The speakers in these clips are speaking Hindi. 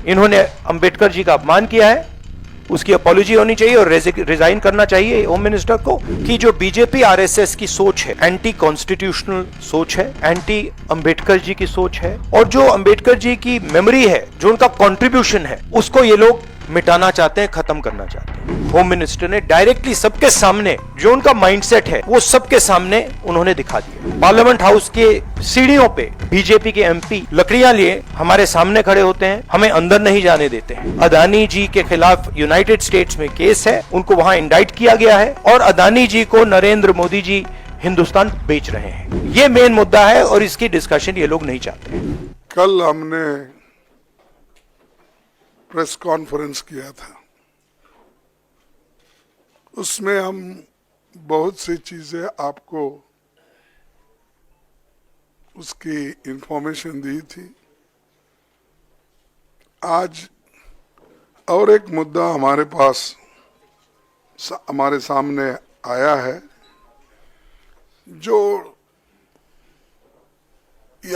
इन्होंने अंबेडकर जी का अपमान किया है, उसकी अपॉलॉजी होनी चाहिए और रिजाइन करना चाहिए होम मिनिस्टर को। कि जो बीजेपी आरएसएस की सोच है, एंटी कॉन्स्टिट्यूशनल सोच है, एंटी अंबेडकर जी की सोच है, और जो अंबेडकर जी की मेमोरी है, जो उनका कंट्रीब्यूशन है, उसको ये लोग मिटाना चाहते हैं, खत्म करना चाहते हैं। होम मिनिस्टर ने डायरेक्टली सबके सामने जो उनका माइंडसेट है वो सबके सामने उन्होंने दिखा दिया। पार्लियामेंट हाउस के सीढ़ियों पे बीजेपी के एमपी लकड़ियां लिए हमारे सामने खड़े होते हैं, हमें अंदर नहीं जाने देते हैं। अदानी जी के खिलाफ यूनाइटेड स्टेट्स में केस है, उनको वहां इंडाइट किया गया है, और अदानी जी को नरेंद्र मोदी जी हिंदुस्तान बेच रहे हैं। ये मेन मुद्दा है और इसकी डिस्कशन ये लोग नहीं चाहते। कल हमने प्रेस कॉन्फ्रेंस किया था, उसमें हम बहुत सी चीजें आपको उसकी इंफॉर्मेशन दी थी। आज और एक मुद्दा हमारे पास हमारे सामने आया है, जो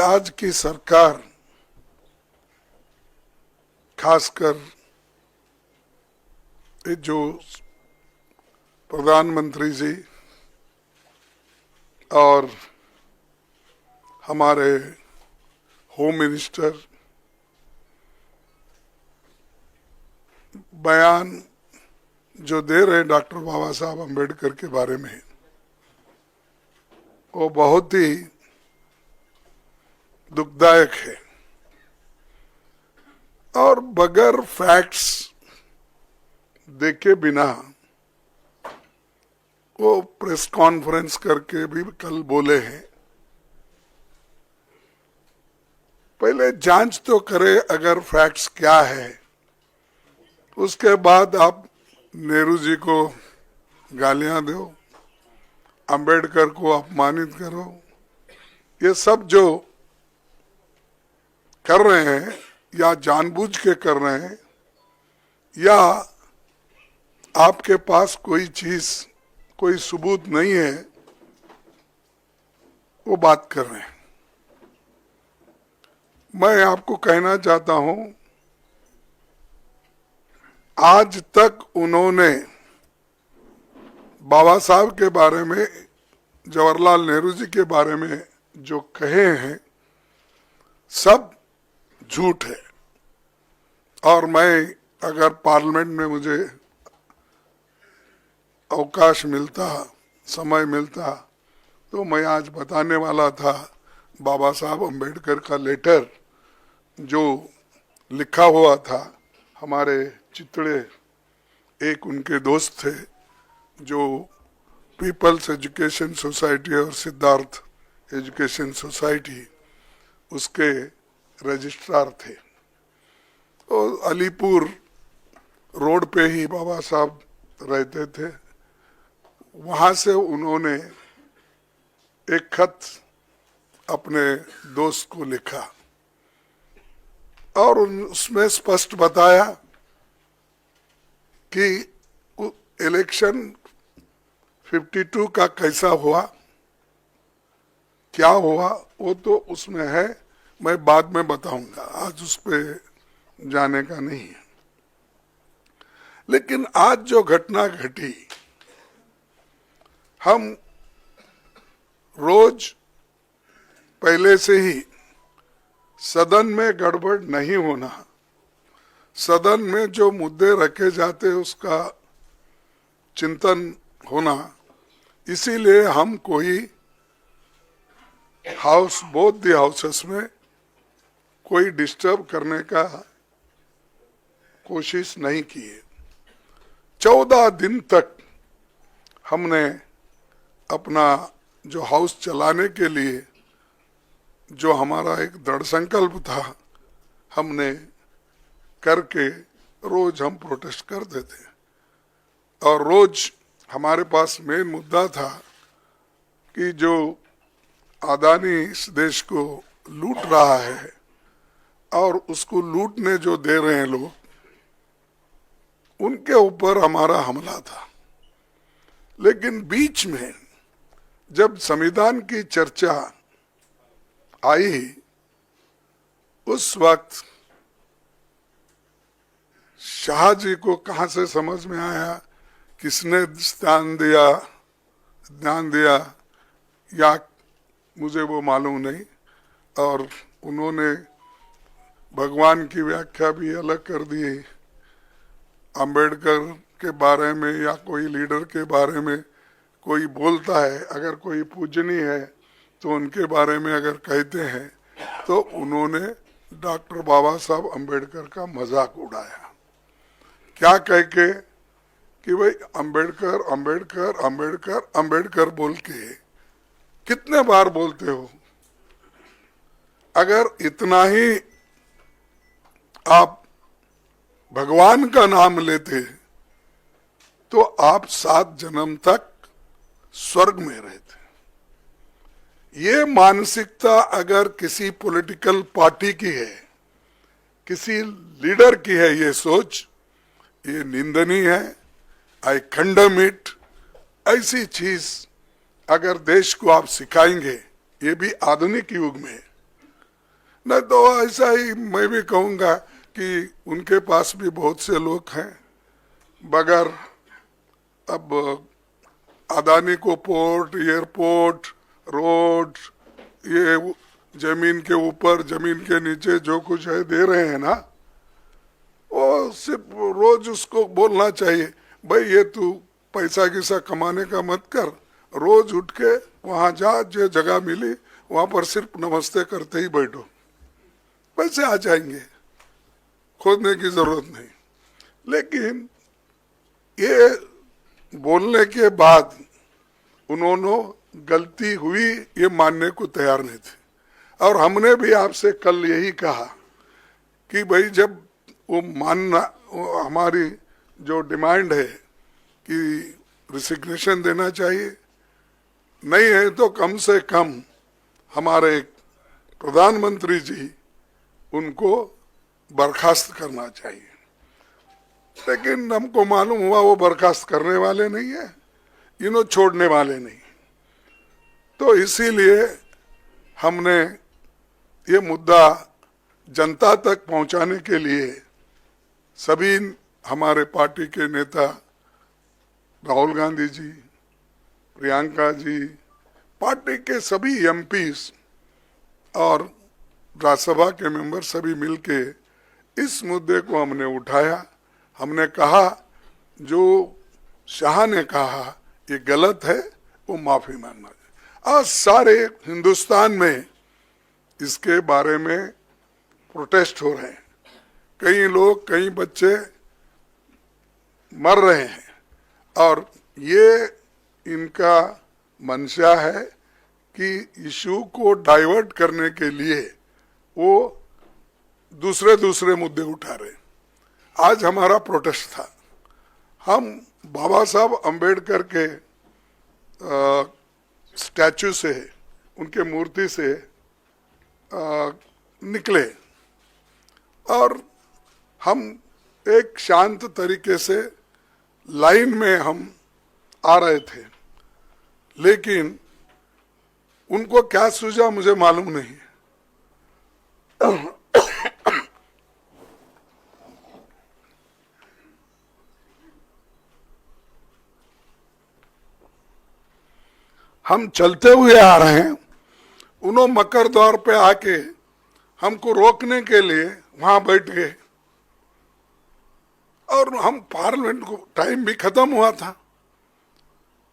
आज की सरकार, खासकर ये जो प्रधानमंत्री जी और हमारे होम मिनिस्टर बयान जो दे रहे हैं डॉक्टर बाबा साहब अम्बेडकर के बारे में, वो बहुत ही दुखदायक है और बगैर फैक्ट्स देखे बिना वो प्रेस कॉन्फ्रेंस करके भी कल बोले हैं। पहले जांच तो करे अगर फैक्ट्स क्या है, उसके बाद आप नेहरू जी को गालियां दो, अंबेडकर को अपमानित करो। ये सब जो कर रहे हैं या जानबूझ के कर रहे हैं, या आपके पास कोई चीज, कोई सबूत नहीं है, वो बात कर रहे हैं। मैं आपको कहना चाहता हूं, आज तक उन्होंने बाबा साहब के बारे में, जवाहरलाल नेहरू जी के बारे में जो कहे हैं, सब झूठ है। और मैं अगर पार्लियामेंट में मुझे अवकाश मिलता, समय मिलता, तो मैं आज बताने वाला था बाबा साहब अम्बेडकर का लेटर जो लिखा हुआ था। हमारे चितड़े एक उनके दोस्त थे जो पीपल्स एजुकेशन सोसाइटी और सिद्धार्थ एजुकेशन सोसाइटी उसके रजिस्ट्रार थे। तो अलीपुर रोड पे ही बाबा साहब रहते थे। वहां से उन्होंने एक खत अपने दोस्त को लिखा और उसमें स्पष्ट बताया कि इलेक्शन 52 का कैसा हुआ, क्या हुआ, वो तो उसमें है, मैं बाद में बताऊंगा, आज उस पर जाने का नहीं है। लेकिन आज जो घटना घटी, हम रोज पहले से ही सदन में गड़बड़ नहीं होना, सदन में जो मुद्दे रखे जाते उसका चिंतन होना, इसीलिए हम कोई हाउस, बोथ द हाउसेस में कोई डिस्टर्ब करने का कोशिश नहीं की है। 14 दिन तक हमने अपना जो हाउस चलाने के लिए जो हमारा एक दृढ़ संकल्प था, हमने करके रोज हम प्रोटेस्ट करते थे। और रोज हमारे पास मेन मुद्दा था कि जो अदानी इस देश को लूट रहा है और उसको लूटने जो दे रहे हैं लोग, उनके ऊपर हमारा हमला था। लेकिन बीच में जब संविधान की चर्चा आई, उस वक्त शाह जी को कहाँ से समझ में आया, किसने ध्यान दिया या मुझे वो मालूम नहीं। और उन्होंने भगवान की व्याख्या भी अलग कर दी। अंबेडकर के बारे में या कोई लीडर के बारे में कोई बोलता है, अगर कोई पूजनीय है तो उनके बारे में अगर कहते हैं तो उन्होंने डॉक्टर बाबा साहब अंबेडकर का मजाक उड़ाया, क्या कह के कि भाई अंबेडकर अंबेडकर अंबेडकर अंबेडकर बोल के कितने बार बोलते हो। अगर इतना ही आप भगवान का नाम लेते तो आप 7 जन्म तक स्वर्ग में रहते। ये मानसिकता अगर किसी पॉलिटिकल पार्टी की है, किसी लीडर की है, ये सोच, ये निंदनीय है। आई कंडेम इट। ऐसी चीज अगर देश को आप सिखाएंगे, ये भी आधुनिक युग में, नहीं तो ऐसा ही मैं भी कहूंगा कि उनके पास भी बहुत से लोग हैं, बगैर अब अदानी को पोर्ट, एयरपोर्ट, रोड, ये जमीन के ऊपर जमीन के नीचे जो कुछ है दे रहे हैं ना, वो सिर्फ रोज उसको बोलना चाहिए, भाई ये तू पैसा किसा कमाने का मत कर, रोज उठ के वहां जा, जो जगह मिली वहां पर सिर्फ नमस्ते करते ही बैठो, पैसे आ जाएंगे, खोदने की जरूरत नहीं। लेकिन ये बोलने के बाद उन्होंने गलती हुई ये मानने को तैयार नहीं थे। और हमने भी आपसे कल यही कहा कि भाई जब वो मानना, वो हमारी जो डिमांड है कि रिसिग्नेशन देना चाहिए, नहीं है तो कम से कम हमारे प्रधानमंत्री जी उनको बर्खास्त करना चाहिए। लेकिन हमको मालूम हुआ वो बर्खास्त करने वाले नहीं है, इन्हों छोड़ने वाले नहीं। तो इसीलिए हमने ये मुद्दा जनता तक पहुंचाने के लिए सभी हमारे पार्टी के नेता राहुल गांधी जी, प्रियंका जी, पार्टी के सभी एमपीस और राज्यसभा के मेंबर सभी मिलके इस मुद्दे को हमने उठाया। हमने कहा जो शाह ने कहा ये गलत है, वो माफी मांगना चाहिए। आज सारे हिंदुस्तान में इसके बारे में प्रोटेस्ट हो रहे हैं, कई लोग, कई बच्चे मर रहे हैं, और ये इनका मंशा है कि इशू को डाइवर्ट करने के लिए वो दूसरे मुद्दे उठा रहे। आज हमारा प्रोटेस्ट था, हम बाबा साहब अंबेडकर के स्टैचू से, उनके मूर्ति से निकले और हम एक शांत तरीके से लाइन में हम आ रहे थे, लेकिन उनको क्या सूझा मुझे मालूम नहीं। हम चलते हुए आ रहे हैं, उन्होंने मकर द्वार पे आके हमको रोकने के लिए वहां बैठ गए, और हम पार्लियामेंट को टाइम भी खत्म हुआ था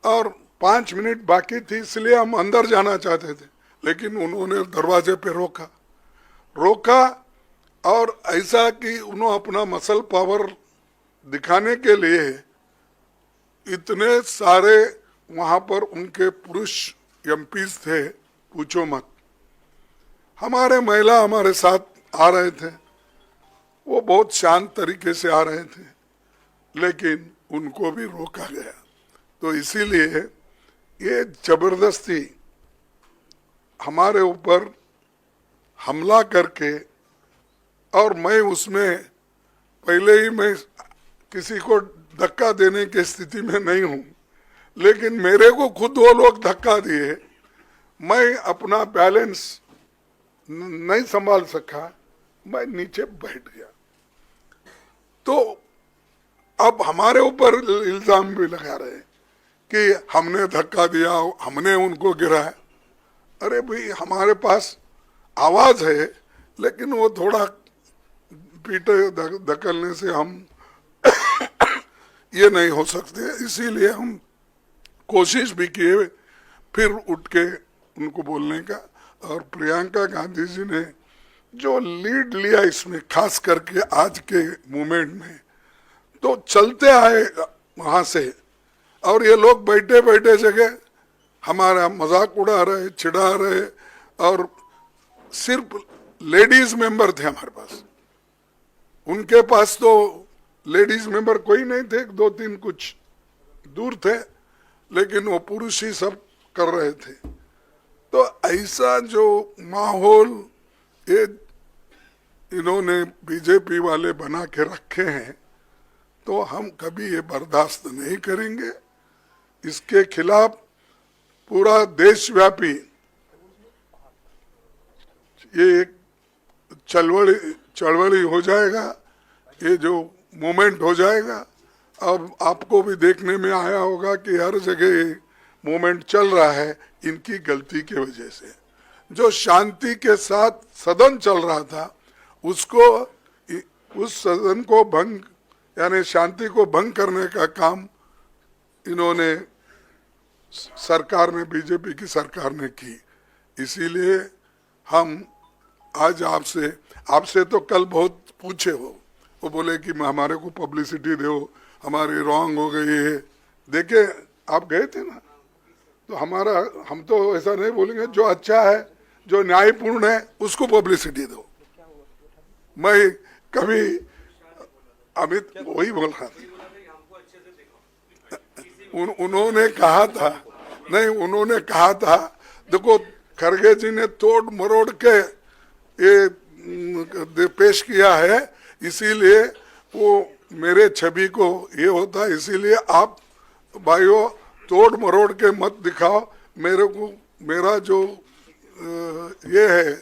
और 5 मिनट बाकी थी, इसलिए हम अंदर जाना चाहते थे, लेकिन उन्होंने दरवाजे पे रोका और ऐसा कि उन्होंने अपना मसल पावर दिखाने के लिए इतने सारे वहां पर उनके पुरुष एमपीज थे, पूछो मत। हमारे महिला हमारे साथ आ रहे थे, वो बहुत शांत तरीके से आ रहे थे, लेकिन उनको भी रोका गया। तो इसीलिए ये जबरदस्ती हमारे ऊपर हमला करके, और मैं उसमें पहले ही मैं किसी को धक्का देने की स्थिति में नहीं हूं, लेकिन मेरे को खुद वो लोग धक्का दिए, मैं अपना बैलेंस नहीं संभाल सका, मैं नीचे बैठ गया। तो अब हमारे ऊपर इल्जाम भी लगा रहे हैं कि हमने धक्का दिया, हमने उनको गिराया। अरे भाई, हमारे पास आवाज है, लेकिन वो थोड़ा पीटे धकलने से हम ये नहीं हो सकते। इसीलिए हम कोशिश भी किए फिर उठ के उनको बोलने का। और प्रियंका गांधी जी ने जो लीड लिया इसमें, खास करके आज के मूवमेंट में, तो चलते आए वहां से, और ये लोग बैठे बैठे जगह हमारा मजाक उड़ा रहे, चिढ़ा रहे, और सिर्फ लेडीज मेंबर थे हमारे पास। उनके पास तो लेडीज मेंबर कोई नहीं थे, 2-3 कुछ दूर थे, लेकिन वो पुरुष ही सब कर रहे थे। तो ऐसा जो माहौल ये इन्होंने बीजेपी वाले बना के रखे हैं, तो हम कभी ये बर्दाश्त नहीं करेंगे। इसके खिलाफ पूरा देशव्यापी ये एक चळवळी हो जाएगा, ये जो मूवमेंट हो जाएगा। अब आपको भी देखने में आया होगा कि हर जगह ये मूवमेंट चल रहा है इनकी गलती की वजह से। जो शांति के साथ सदन चल रहा था, उसको, उस सदन को भंग, यानी शांति को भंग करने का काम इन्होंने, सरकार ने, बीजेपी की सरकार ने की। इसीलिए हम आज आपसे तो कल बहुत पूछे हो, वो बोले कि हमारे को पब्लिसिटी दो, हमारी रॉन्ग हो गई है। देखे, आप गए थे ना, तो हम तो ऐसा नहीं बोलेंगे। जो अच्छा है, जो न्यायपूर्ण है, उसको पब्लिसिटी दो। मैं कभी अमित वही बोल रहा था, उन्होंने कहा था, नहीं, उन्होंने कहा था, देखो खरगे जी ने तोड़ मरोड़ के ये पेश किया है, इसीलिए वो मेरे छवि को ये होता है, इसीलिए आप भाइयों तोड़ मरोड़ के मत दिखाओ मेरे को। मेरा जो ये है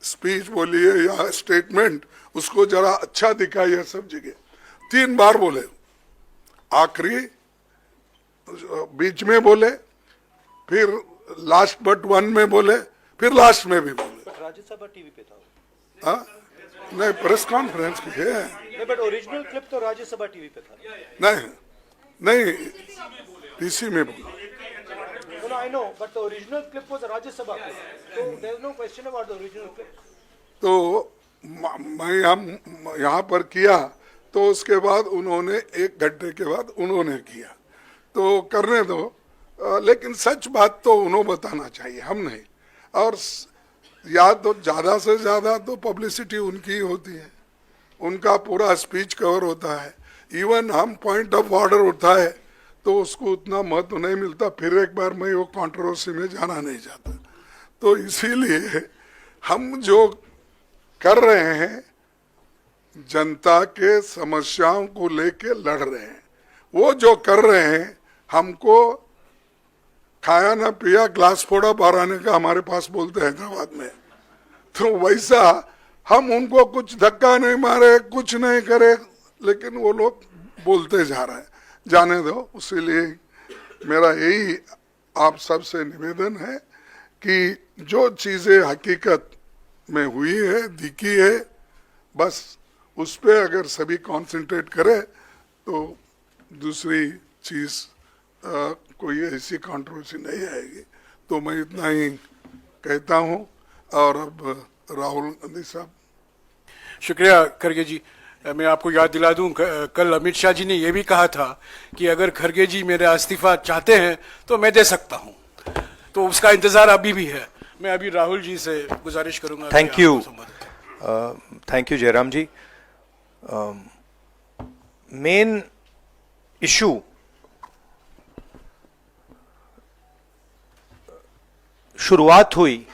स्पीच बोलिए या स्टेटमेंट, उसको जरा अच्छा दिखाइए सब जगह। 3 बार बोले, आखिरी, बीच में बोले, फिर लास्ट बट 1 में बोले, फिर लास्ट में भी बोले। राज्यसभा टीवी पे था। हाँ, नहीं, प्रेस कॉन्फ्रेंस की है। नहीं, बट ओरिजिनल क्लिप तो राज्यसभा टीवी पे था। नहीं, पीसी में बोला। No, I know, but the original clip was a Rajya Sabha clip. So there is no question about the original clip. तो मैं हम यहाँ पर किया, तो उसके बाद उन्होंने 1 घंटे के बाद उन्होंने किया, तो करने दो। लेकिन सच बात तो उन्होंने बताना चाहिए, हम नहीं। और या तो ज़्यादा से ज़्यादा तो पब्लिसिटी उनकी होती है, उनका पूरा स्पीच कवर होता है। इवन हम पॉइंट ऑफ ऑर्डर उठाए तो उसको उतना महत्व नहीं मिलता। फिर एक बार मैं वो कंट्रोवर्सी में जाना नहीं चाहता। तो इसीलिए हम जो कर रहे हैं, जनता के समस्याओं को लेके लड़ रहे हैं। वो जो कर रहे हैं, हमको खाया ना पिया ग्लास फोड़ा बाराने का हमारे पास बोलते हैं हैदराबाद में, तो वैसा हम उनको कुछ धक्का नहीं मारे, कुछ नहीं करे, लेकिन वो लोग बोलते जा रहे हैं। जाने दो। इसीलिए मेरा यही आप सबसे निवेदन है कि जो चीजें हकीकत में हुई है, दिखी है, बस उस पर अगर सभी कंसंट्रेट करें तो दूसरी चीज कोई ऐसी कंट्रोवर्सी नहीं आएगी। तो मैं इतना ही कहता हूँ। और अब राहुल गांधी साहब। शुक्रिया खरगे जी। मैं आपको याद दिला दूं, कल अमित शाह जी ने यह भी कहा था कि अगर खरगे जी मेरा इस्तीफा चाहते हैं तो मैं दे सकता हूं, तो उसका इंतजार अभी भी है। मैं अभी राहुल जी से गुजारिश करूंगा। Thank you, thank you Jayram ji. Main issue शुरुआत हुई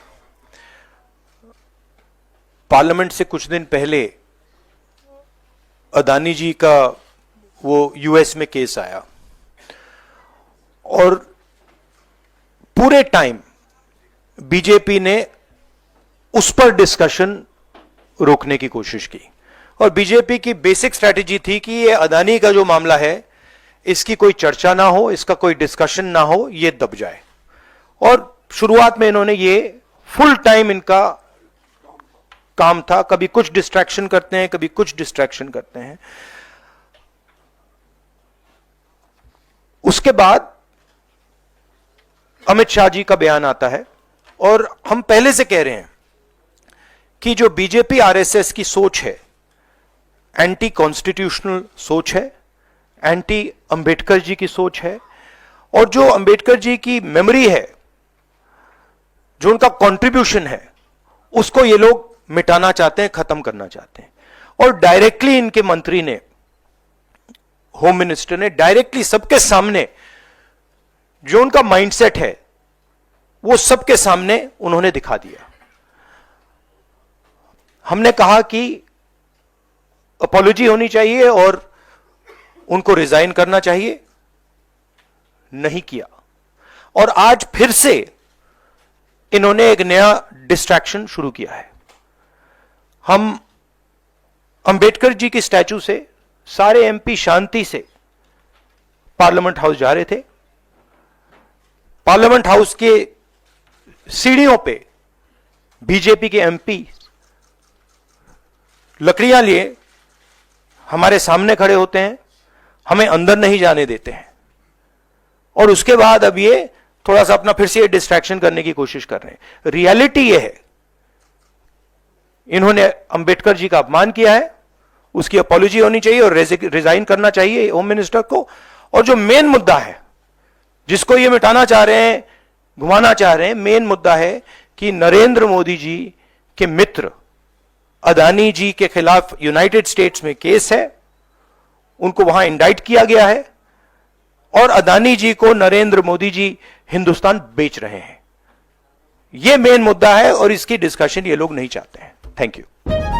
पार्लियामेंट से कुछ दिन पहले, अदानी जी का वो यूएस में केस आया, और पूरे टाइम बीजेपी ने उस पर डिस्कशन रोकने की कोशिश की। और बीजेपी की बेसिक स्ट्रैटेजी थी कि ये अदानी का जो मामला है इसकी कोई चर्चा ना हो, इसका कोई डिस्कशन ना हो, ये दब जाए। और शुरुआत में इन्होंने ये फुल टाइम इनका काम था, कभी कुछ डिस्ट्रैक्शन करते हैं, कभी कुछ डिस्ट्रैक्शन करते हैं। उसके बाद अमित शाह जी का बयान आता है और हम पहले से कह रहे हैं कि जो बीजेपी आरएसएस की सोच है एंटी कॉन्स्टिट्यूशनल सोच है, एंटी अंबेडकर जी की सोच है, और जो अंबेडकर जी की मेमोरी है, जो उनका कंट्रीब्यूशन है, उसको ये लोग मिटाना चाहते हैं, खत्म करना चाहते हैं। और डायरेक्टली इनके मंत्री ने, होम मिनिस्टर ने डायरेक्टली सबके सामने जो उनका माइंडसेट है वो सबके सामने उन्होंने दिखा दिया। हमने कहा कि अपॉलॉजी होनी चाहिए और उनको रिजाइन करना चाहिए, नहीं किया। और आज फिर से इन्होंने एक नया डिस्ट्रैक्शन शुरू किया है। हम अंबेडकर जी की स्टैचू से सारे एमपी शांति से पार्लियामेंट हाउस जा रहे थे। पार्लियामेंट हाउस के सीढ़ियों पे बीजेपी के एमपी लकड़ियां लिए हमारे सामने खड़े होते हैं, हमें अंदर नहीं जाने देते हैं। और उसके बाद अब ये थोड़ा सा अपना फिर से डिस्ट्रैक्शन करने की कोशिश कर रहे हैं। रियलिटी ये है, इन्होंने अंबेडकर जी का अपमान किया है, उसकी अपॉलॉजी होनी चाहिए और रिजाइन करना चाहिए होम मिनिस्टर को। और जो मेन मुद्दा है जिसको ये मिटाना चाह रहे हैं, घुमाना चाह रहे हैं, मेन मुद्दा है कि नरेंद्र मोदी जी के मित्र अदानी जी के खिलाफ यूनाइटेड स्टेट्स में केस है, उनको वहां इंडाइट किया गया है और अदानी जी को नरेंद्र मोदी जी हिंदुस्तान बेच रहे हैं। यह मेन मुद्दा है और इसकी डिस्कशन ये लोग नहीं चाहते हैं। Thank you.